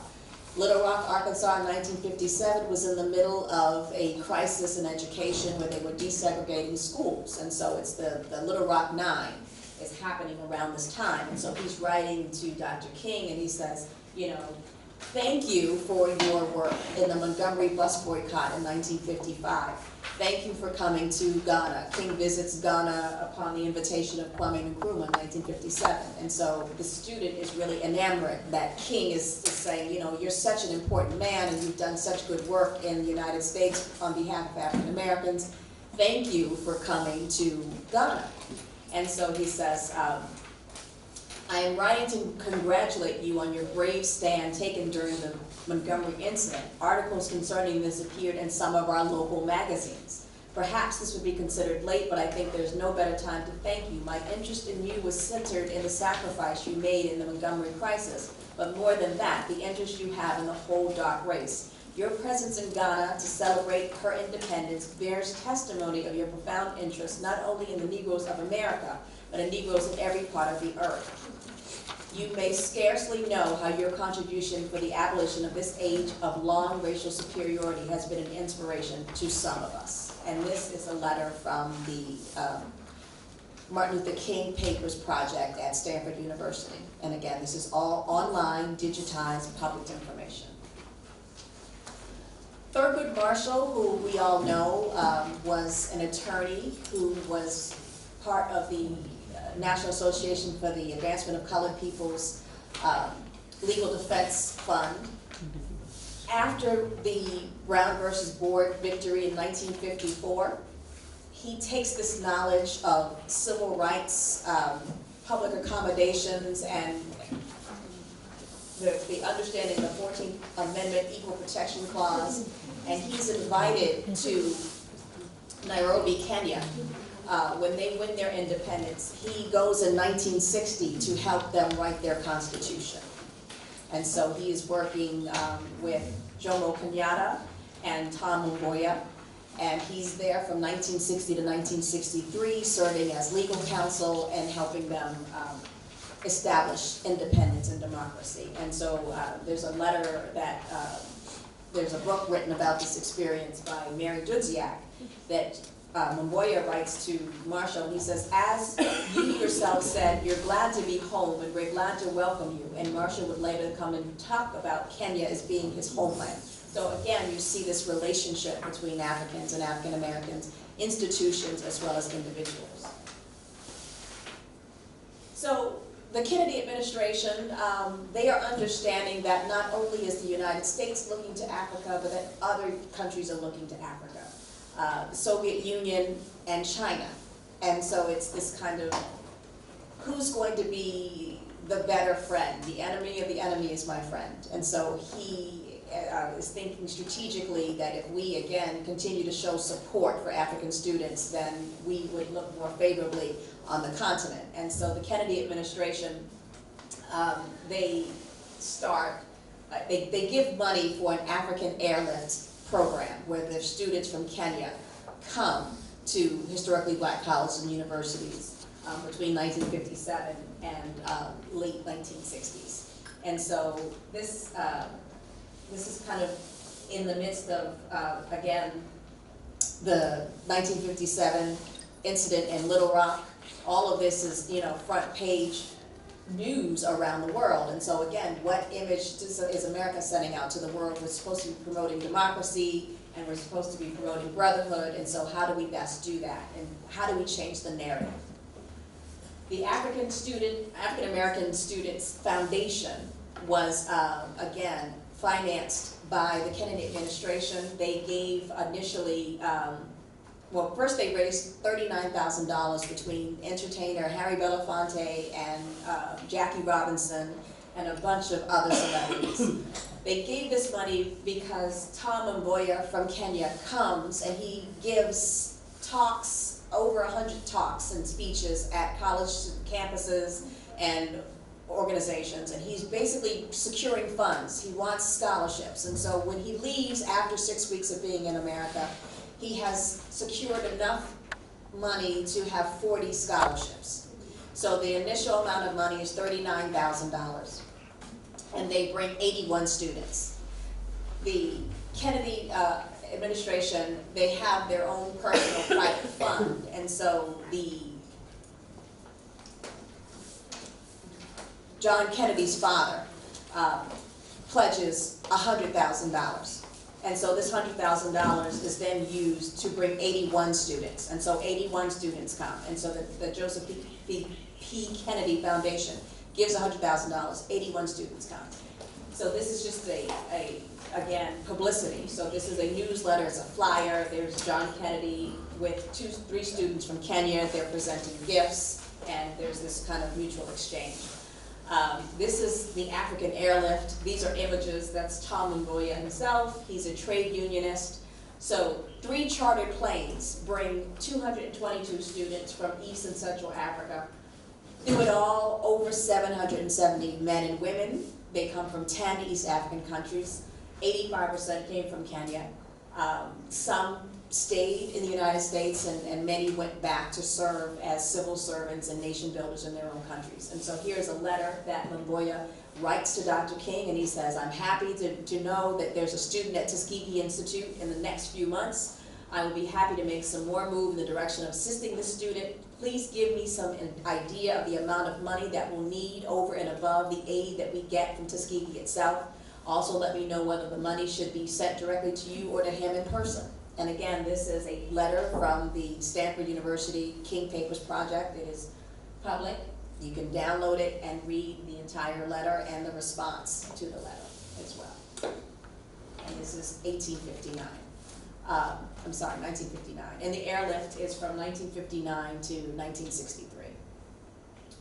[SPEAKER 2] Little Rock, Arkansas in 1957 was in the middle of a crisis in education where they were desegregating schools. And so it's the Little Rock 9 is happening around this time. And so he's writing to Dr. King and he says, you know, thank you for your work in the Montgomery bus boycott in 1955. Thank you for coming to Ghana. King visits Ghana upon the invitation of Kwame Nkrumah in 1957. And so the student is really enamored that King is saying, you know, you're such an important man and you've done such good work in the United States on behalf of African Americans. Thank you for coming to Ghana. And so he says, I am writing to congratulate you on your brave stand taken during the Montgomery incident. Articles concerning this appeared in some of our local magazines. Perhaps this would be considered late, but I think there's no better time to thank you. My interest in you was centered in the sacrifice you made in the Montgomery crisis, but more than that, the interest you have in the whole dark race. Your presence in Ghana to celebrate her independence bears testimony of your profound interest not only in the Negroes of America, but in Negroes in every part of the earth. You may scarcely know how your contribution for the abolition of this age of long racial superiority has been an inspiration to some of us. And this is a letter from the Martin Luther King Papers Project at Stanford University. And again, this is all online, digitized, public information. Thurgood Marshall, who we all know, was an attorney who was part of the National Association for the Advancement of Colored People's Legal Defense Fund. After the Brown versus Board victory in 1954, he takes this knowledge of civil rights, public accommodations, and the understanding of the 14th Amendment Equal Protection Clause, and he's invited to Nairobi, Kenya, when they win their independence. He goes in 1960 to help them write their constitution. And so he is working with Jomo Kenyatta and Tom Mboya, and he's there from 1960 to 1963, serving as legal counsel and helping them establish independence and democracy. And so there's a letter that, there's a book written about this experience by Mary Dudziak that Mboya writes to Marshall. He says, as you yourself said, you're glad to be home and we're glad to welcome you. And Marshall would later come and talk about Kenya as being his homeland. So again, you see this relationship between Africans and African Americans, institutions as well as individuals. So the Kennedy administration, they are understanding that not only is the United States looking to Africa, but that other countries are looking to Africa. The Soviet Union and China. And so it's this kind of, who's going to be the better friend? The enemy of the enemy is my friend. And so he is thinking strategically that if we, again, continue to show support for African students, then we would look more favorably on the continent. And so the Kennedy administration, they give money for an African airlift program where the students from Kenya come to historically black colleges and universities between 1957 and late 1960s. And so this is kind of in the midst of, again, the 1957 incident in Little Rock. All of this is, you know, front page news around the world. And so again, what image is America sending out to the world? We're supposed to be promoting democracy, and we're supposed to be promoting brotherhood, and so how do we best do that? And how do we change the narrative? The African American Students Foundation was, again, financed by the Kennedy administration. They gave initially, well, first they raised $39,000 between entertainer Harry Belafonte and Jackie Robinson and a bunch of other celebrities. They gave this money because Tom Mboya from Kenya comes and he gives talks, over 100 talks and speeches at college campuses and organizations, and he's basically securing funds. He wants scholarships, and so when he leaves after 6 weeks of being in America, he has secured enough money to have 40 scholarships. So the initial amount of money is $39,000, and they bring 81 students. The Kennedy administration, they have their own personal private fund, and so John Kennedy's father pledges $100,000. And so this $100,000 is then used to bring 81 students. And so 81 students come. And so the Joseph P. Kennedy Foundation gives $100,000, 81 students come. So this is just again, publicity. So this is a newsletter, it's a flyer. There's John Kennedy with 3 students from Kenya. They're presenting gifts, and there's this kind of mutual exchange. This is the African airlift. These are images. That's Tom Mboya himself. He's a trade unionist. So 3 chartered planes bring 222 students from East and Central Africa. Through it all, over 770 men and women. They come from 10 East African countries. 85% came from Kenya. Some stayed in the United States, and many went back to serve as civil servants and nation builders in their own countries. And so here's a letter that Lamboya writes to Dr. King, and he says, I'm happy to know that there's a student at Tuskegee Institute in the next few months. I will be happy to make some more move in the direction of assisting this student. Please give me some idea of the amount of money that we'll need over and above the aid that we get from Tuskegee itself. Also let me know whether the money should be sent directly to you or to him in person. And again, this is a letter from the Stanford University King Papers Project. It is public. You can download it and read the entire letter and the response to the letter as well. And this is 1859. I'm sorry, 1959. And the airlift is from 1959 to 1963.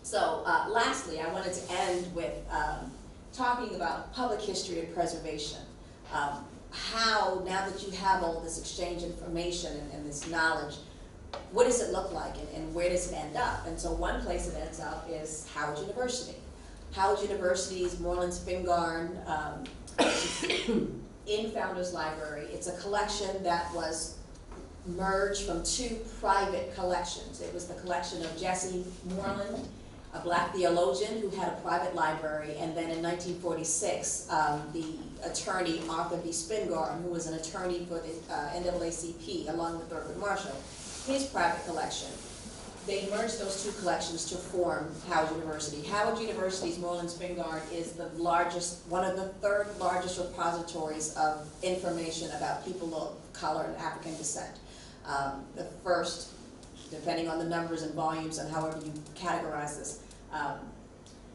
[SPEAKER 2] So lastly, I wanted to end with talking about public history and preservation. How, now that you have all this exchange information and this knowledge, what does it look like and where does it end up? And so one place it ends up is Howard University. Howard University's Moreland Spingarn in Founders Library. It's a collection that was merged from 2 private collections. It was the collection of Jesse Moreland, a black theologian who had a private library, and then in 1946, the attorney Arthur B. Spingarn, who was an attorney for the NAACP, along with Thurgood Marshall, his private collection. They merged those 2 collections to form Howard University. Howard University's Moreland Spingarn is the largest, one of the 3rd largest repositories of information about people of color and African descent. The first, depending on the numbers and volumes and however you categorize this,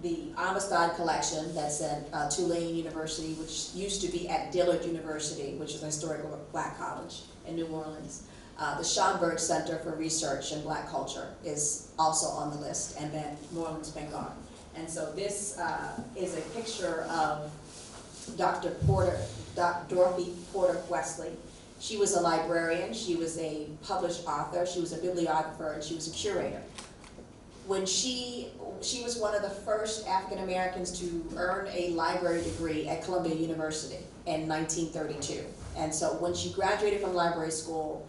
[SPEAKER 2] the Amistad collection that's at Tulane University, which used to be at Dillard University, which is a historical black college in New Orleans. The Schomburg Center for Research in Black Culture is also on the list, and then Moreland Spingarn. And so this is a picture of Dorothy Porter Wesley. She was a librarian, she was a published author, she was a bibliographer, and she was a curator. When she was one of the first African Americans to earn a library degree at Columbia University in 1932. And so when she graduated from library school,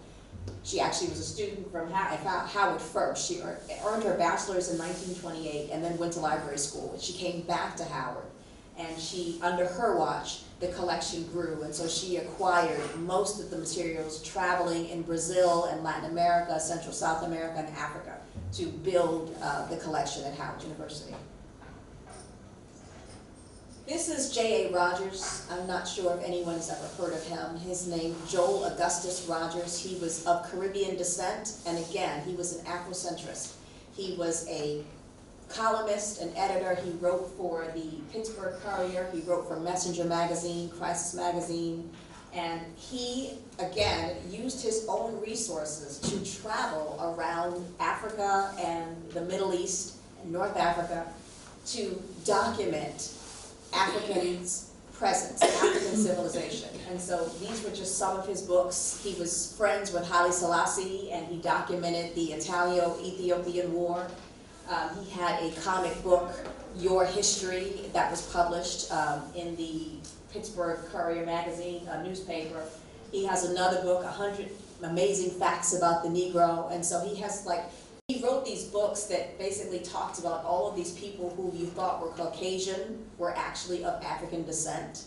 [SPEAKER 2] she actually was a student from Howard first. She earned her bachelor's in 1928 and then went to library school. She came back to Howard, and under her watch, the collection grew, and so she acquired most of the materials traveling in Brazil and Latin America, Central South America, and Africa to build the collection at Howard University. This is J.A. Rogers. I'm not sure if anyone has ever heard of him. His name, Joel Augustus Rogers. He was of Caribbean descent, and again, he was an Afrocentrist. He was a columnist and editor. He wrote for the Pittsburgh Courier. He wrote for Messenger Magazine, Crisis Magazine, and he, again, used his own resources to travel around Africa and the Middle East and North Africa to document Africans' presence, African civilization. And so these were just some of his books. He was friends with Haile Selassie, and he documented the Italo-Ethiopian War. He had a comic book, Your History, that was published in the Pittsburgh Courier magazine, a newspaper. He has another book, 100 Amazing Facts About the Negro. And so he has he wrote these books that basically talked about all of these people who you thought were Caucasian were actually of African descent.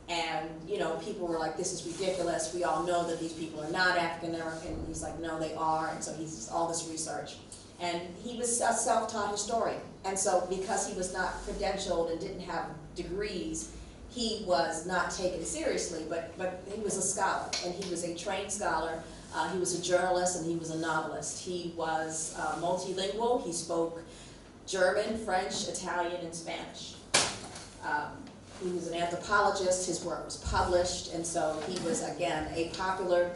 [SPEAKER 2] And, you know, people were like, this is ridiculous. We all know that these people are not African American. He's like, no, they are. And so he's all this research. And he was a self-taught historian. And so because he was not credentialed and didn't have degrees, he was not taken seriously, but he was a scholar, and he was a trained scholar. He was a journalist, and he was a novelist. He was multilingual. He spoke German, French, Italian, and Spanish. He was an anthropologist. His work was published, and so he was, again, a popular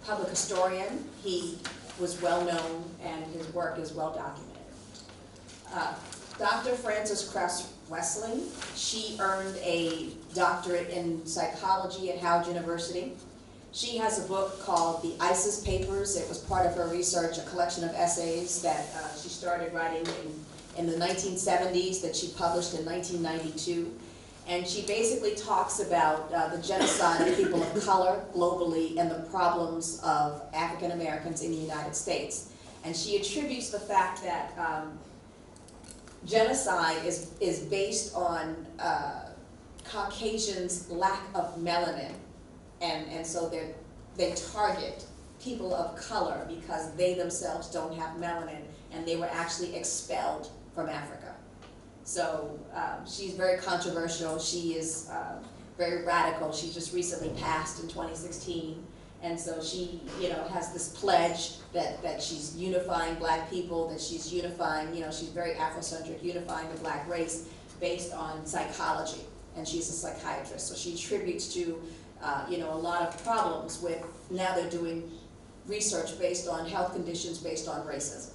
[SPEAKER 2] public historian. He was well known, and his work is well documented. Dr. Frances Cress Wesseling, she earned a doctorate in psychology at Howard University. She has a book called The ISIS Papers. It was part of her research, a collection of essays that she started writing in the 1970s that she published in 1992. And she basically talks about the genocide of people of color globally and the problems of African Americans in the United States. And she attributes the fact that genocide is based on Caucasians' lack of melanin. And so they target people of color because they themselves don't have melanin, and they were actually expelled from Africa. So she's very controversial. She is very radical. She just recently passed in 2016. And so she, has this pledge that she's unifying black people, that she's unifying, she's very Afrocentric, unifying the black race based on psychology. And she's a psychiatrist. So she attributes to, a lot of problems with, now they're doing research based on health conditions based on racism.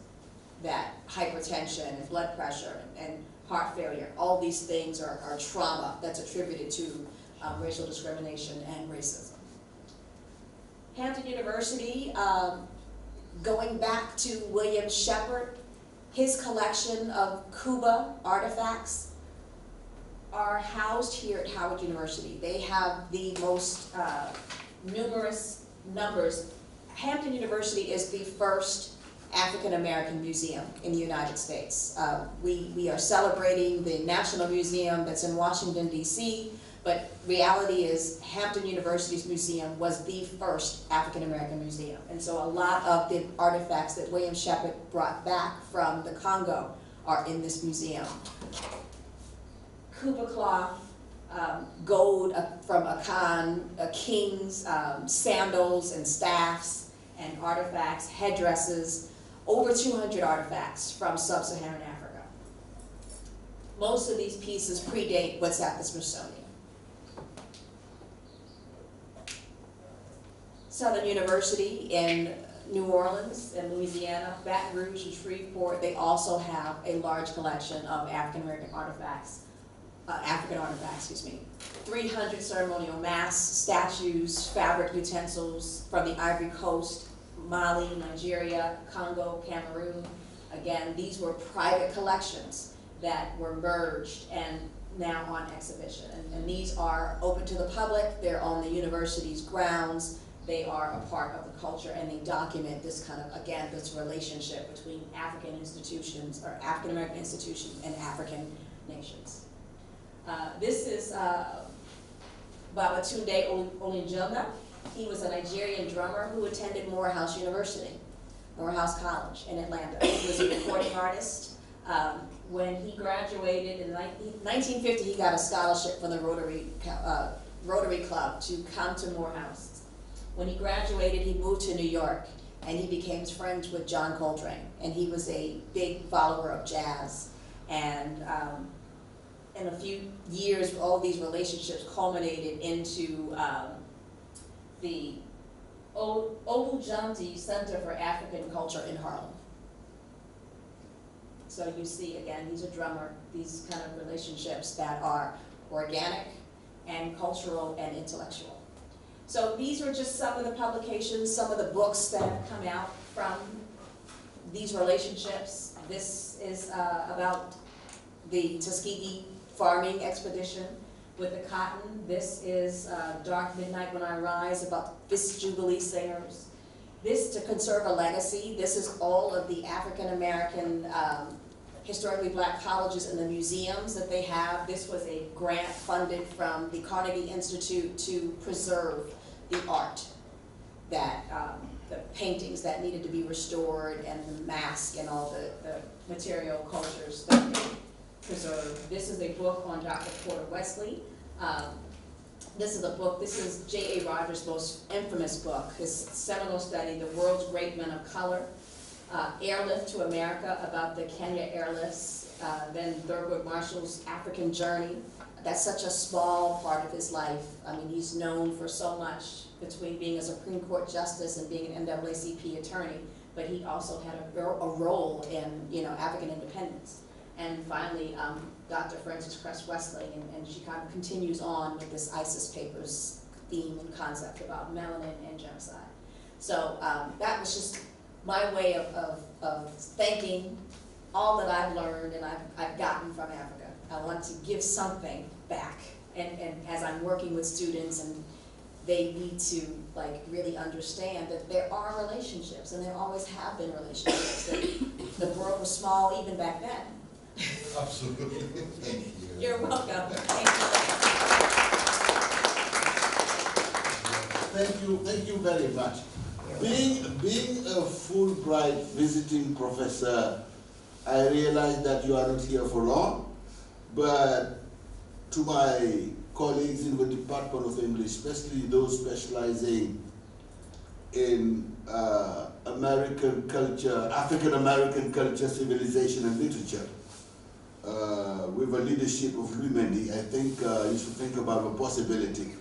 [SPEAKER 2] That hypertension and blood pressure and heart failure, all these things are trauma that's attributed to racial discrimination and racism. Hampton University, going back to William Shepard, his collection of Cuba artifacts are housed here at Howard University. They have the most numerous numbers. Hampton University is the first African American museum in the United States. We are celebrating the National Museum that's in Washington, D.C., but reality is Hampton University's museum was the first African American museum. And so a lot of the artifacts that William Shepard brought back from the Congo are in this museum. Kuba cloth, gold from Akan, kings, sandals and staffs and artifacts, headdresses, over 200 artifacts from sub-Saharan Africa. Most of these pieces predate what's at the Smithsonian. Southern University in New Orleans and Louisiana, Baton Rouge and Shreveport, they also have a large collection of African American artifacts, African artifacts, 300 ceremonial masks, statues, fabric utensils from the Ivory Coast, Mali, Nigeria, Congo, Cameroon. Again, these were private collections that were merged and now on exhibition. And these are open to the public. They're on the university's grounds. They are a part of the culture, and they document this kind of, again, this relationship between African institutions, or African American institutions, and African nations. This is Babatunde Olinjoma. He was a Nigerian drummer who attended Morehouse University, Morehouse College in Atlanta. He was a recording artist. When he graduated in 1950, he got a scholarship from the Rotary Club to come to Morehouse. When he graduated, he moved to New York, and he became friends with John Coltrane, and he was a big follower of jazz. And in a few years, all these relationships culminated into the Olujandi Center for African Culture in Harlem. So you see, again, he's a drummer, these kind of relationships that are organic and cultural and intellectual. So these are just some of the publications, some of the books that have come out from these relationships. This is about the Tuskegee farming expedition with the cotton. This is Dark Midnight When I Rise, about Fisk Jubilee singers. This, to conserve a legacy, this is all of the African American historically black colleges and the museums that they have. This was a grant funded from the Carnegie Institute to preserve the art, that the paintings that needed to be restored, and the mask and all the material cultures that they preserved. This is a book on Dr. Porter Wesley. This is a book, this is J.A. Rogers' most infamous book, his seminal study, The World's Great Men of Color. Airlift to America, about the Kenya airlifts, then Thurgood Marshall's African Journey. That's such a small part of his life. I mean, he's known for so much between being a Supreme Court justice and being an NAACP attorney, but he also had a role in, African independence. And finally, Dr. Frances Cress Westlake, and she kind of continues on with this ISIS Papers theme and concept about melanin and genocide. So that was just my way of thanking all that I've learned and I've gotten from Africa. I want to give something back, and as I'm working with students, and they need to like really understand that there are relationships, and there always have been relationships. The world was small even back then.
[SPEAKER 1] Absolutely. Thank you.
[SPEAKER 2] You're welcome. Thank you.
[SPEAKER 1] Thank you very much. Being a Fulbright visiting professor, I realize that you are not here for long, but to my colleagues in the Department of English, especially those specializing in American culture, African American culture, civilization, and literature, with the leadership of Louis Mendy, I think you should think about the possibility,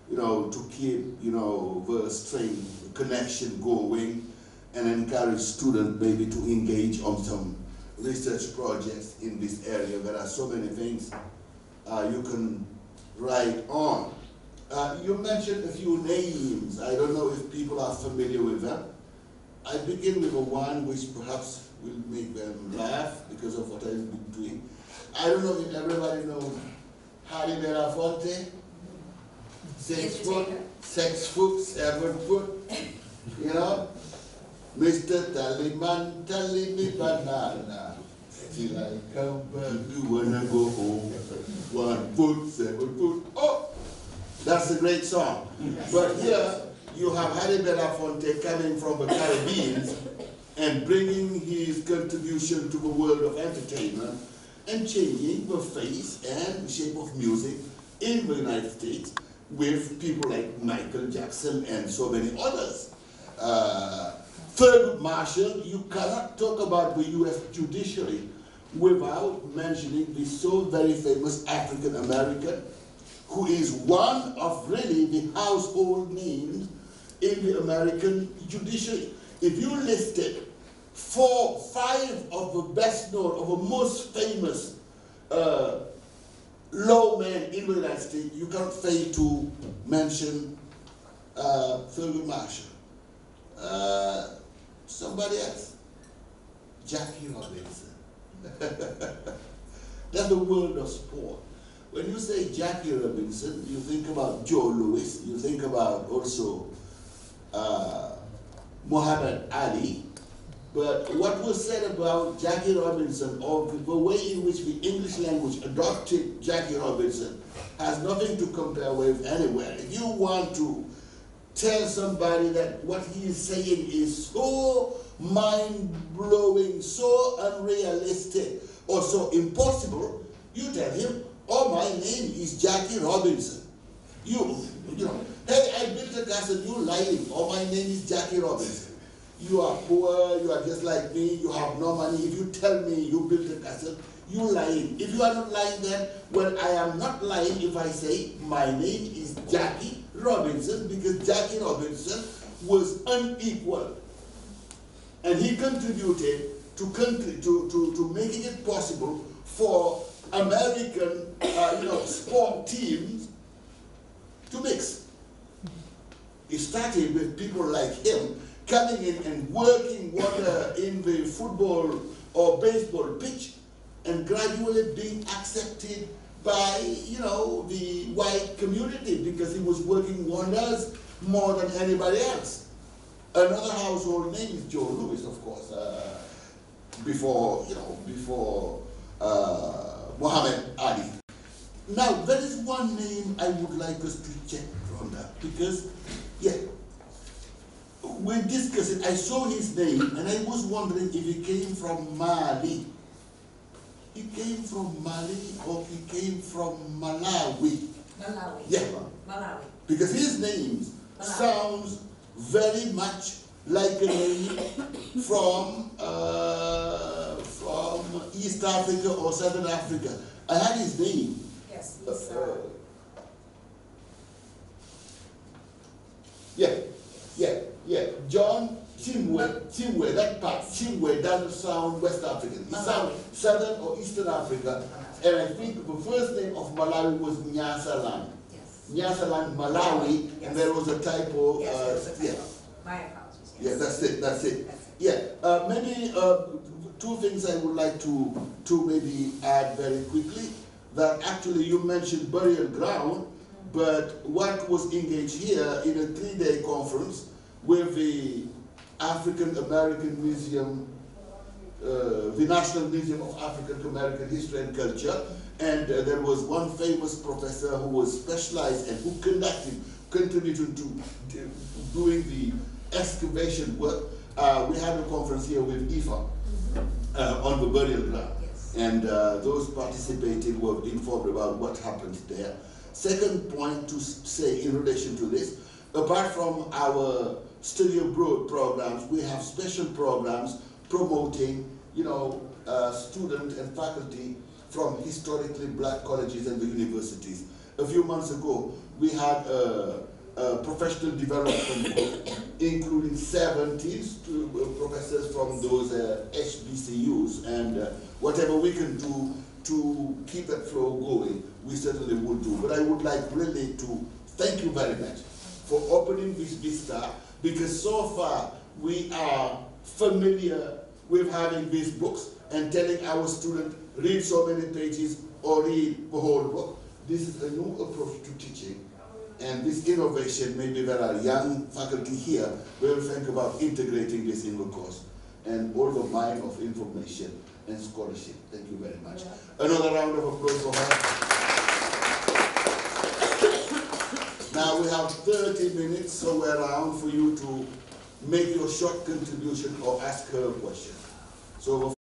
[SPEAKER 1] to keep, the strain, connection going, and encourage students maybe to engage on some research projects in this area. There are so many things you can write on. You mentioned a few names. I don't know if people are familiar with them. I begin with one which perhaps will make them laugh because of what I've been doing. I don't know if everybody knows Harry Belafonte. 6 foot, 7 foot, Mr. Tallyman, tally me banana. Till I come back, you wanna go home. 1 foot, 7 foot. Oh, that's a great song. But here you have Harry Belafonte coming from the Caribbean and bringing his contribution to the world of entertainment and changing the face and shape of music in the United States with people like Michael Jackson and so many others. Thurgood Marshall, you cannot talk about the U.S. judiciary without mentioning the so very famous African American, who is one of really the household names in the American judiciary. If you listed 4, 5 of the best known, of the most famous lawmen in the United States, you can't fail to mention Thurgood Marshall. Somebody else, Jackie Robinson. That's the world of sport. When you say Jackie Robinson, you think about Joe Louis, you think about also Muhammad Ali. But what was said about Jackie Robinson, or the way in which the English language adopted Jackie Robinson, has nothing to compare with anywhere. If you want to tell somebody that what he is saying is so mind-blowing, so unrealistic, or so impossible, you tell him, oh, my name is Jackie Robinson. You know, hey, I built a castle, you lying, oh, my name is Jackie Robinson. You are poor, you are just like me, you have no money. If you tell me you built a castle, you lying. If you are not lying, then, well, I am not lying if I say my name is Jackie Robinson, because Jackie Robinson was unequal. And he contributed to making it possible for American sport teams to mix. It started with people like him coming in and working water in the football or baseball pitch, and gradually being accepted by, the white community, because he was working wonders more than anybody else. Another household name is Joe Louis, of course, before Muhammad Ali. Now, there is one name I would like us to check, Rhonda, because, we discussed it. I saw his name, and I was wondering if he came from Mali. He came from Mali, or he came from Malawi?
[SPEAKER 2] Malawi.
[SPEAKER 1] Yeah.
[SPEAKER 2] Malawi.
[SPEAKER 1] Because his name sounds very much like a name from East Africa or Southern Africa. I had his name.
[SPEAKER 2] Yes.
[SPEAKER 1] John Chimwe, that part, Chimwe doesn't sound West African. It sounds Southern or Eastern Africa. And I think the first name of Malawi was Nyasaland.
[SPEAKER 2] Yes.
[SPEAKER 1] Nyasaland, Malawi,
[SPEAKER 2] Yes.
[SPEAKER 1] and there was a typo.
[SPEAKER 2] Yes, there was a typo.
[SPEAKER 1] Yeah.
[SPEAKER 2] My apologies.
[SPEAKER 1] Yeah,
[SPEAKER 2] Yes.
[SPEAKER 1] that's it. That's it. Yeah, maybe two things I would like to maybe add very quickly. That actually you mentioned burial ground, but what was engaged here in a 3-day conference with the African American Museum, the National Museum of African American History and Culture, and there was one famous professor who was specialized and who contributed to doing the excavation work. We had a conference here with IFA on the burial ground.
[SPEAKER 2] Yes.
[SPEAKER 1] And those participating were informed about what happened there. Second point to say in relation to this, apart from our study abroad programs, we have special programs promoting, students and faculty from historically black colleges and the universities. A few months ago, we had a professional development group, including 17 professors from those HBCUs, and whatever we can do to keep that flow going, we certainly would do. But I would like really to thank you very much for opening this vista, because so far we are familiar with having these books and telling our students, read so many pages or read the whole book. This is a new approach to teaching. And this innovation, maybe there are young faculty here who will think about integrating this in the course. And all the mine of information and scholarship. Thank you very much. Another round of applause for her. Now we have 30 minutes, so we're around for you to make your short contribution or ask her a question. So